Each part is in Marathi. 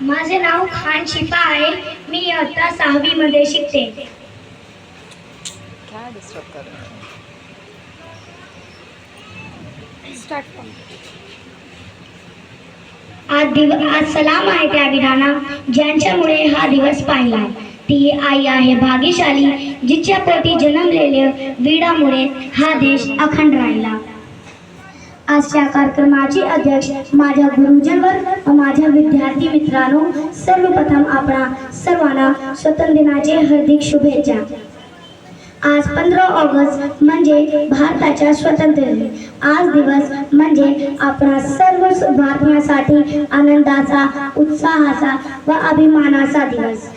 माझे नाव खान शिफा आहे. मी इयत्ता 6वी मध्ये शिकते. क्या डिस्टर्ब कर रहे हैं? आज सलाम आहे त्या वीरांना ज्यांच्यामुळे हा दिवस पाहिला. ती आई आहे भाग्यशाली जिच्या पोटी जन्मलेल्या वीरामुळे हा देश अखंड राहिला. आजच्या कार्यक्रमाचे अध्यक्ष माझ्या गुरुजनवर व माझ्या विद्यार्थी मित्रांनो, सर्वप्रथम आपणा सर्वांना स्वातंत्र्य दिनाचे हार्दिक शुभेच्छा. आज 15 ऑगस्ट म्हणजे भारताच्या स्वातंत्र्य दिन. आज दिवस म्हणजे आपणा सर्व भारतीयांसाठी आनंदाचा, उत्साहाचा व अभिमानाचा दिवस.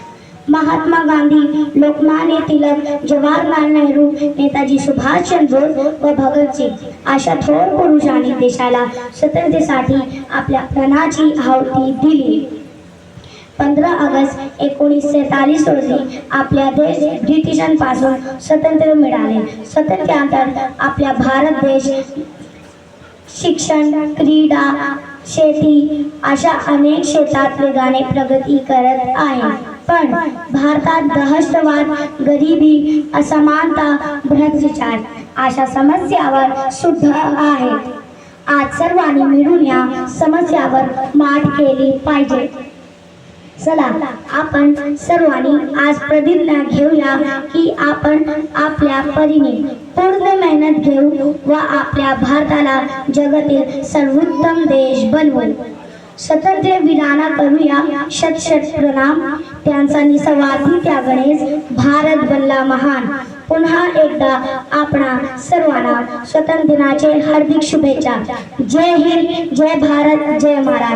महात्मा गांधी, लोकमान्य टिळक, जवाहरलाल नेहरू, नेताजी सुभाषचंद्र बोस व भगतसिंग अशा थोर पुरुषांनी देशाला स्वातंत्र्यासाठी आपल्या प्राणाची आहुती दिली. 15 ऑगस्ट 1947 रोजी आपल्या देश ब्रिटिशांपासून स्वातंत्र्य मिळाले. स्वातंत्र्यानंतर आपला भारत देश शिक्षण, क्रीडा, शेती अशा अनेक क्षेत्रात वेगाने प्रगती करत आहे. पण भारतात दहशतवाद, गरिबी, असमानता, भ्रष्टाचार अशा समस्यावर सुद्धा आहेत. आज सर्वांनी मिळून या समस्यावर मात केली पाहिजे. चला आपण सर्वांनी आज प्रतिज्ञा घेऊया की आपण आपल्या परीने पूर्ण मेहनत घेऊ व आपल्या भारताला जगातील सर्वोत्तम देश बनवू. स्वातंत्र्य वीरांना करूया शत शत प्रणाम. त्यांचा निस्वार्थी त्यागानेच भारत बनला महान. पुन्हा एकदा आपणा सर्वांना स्वातंत्र्य दिनाचे हार्दिक शुभेच्छा. जय हिंद, जय भारत, जय महाराष्ट्र.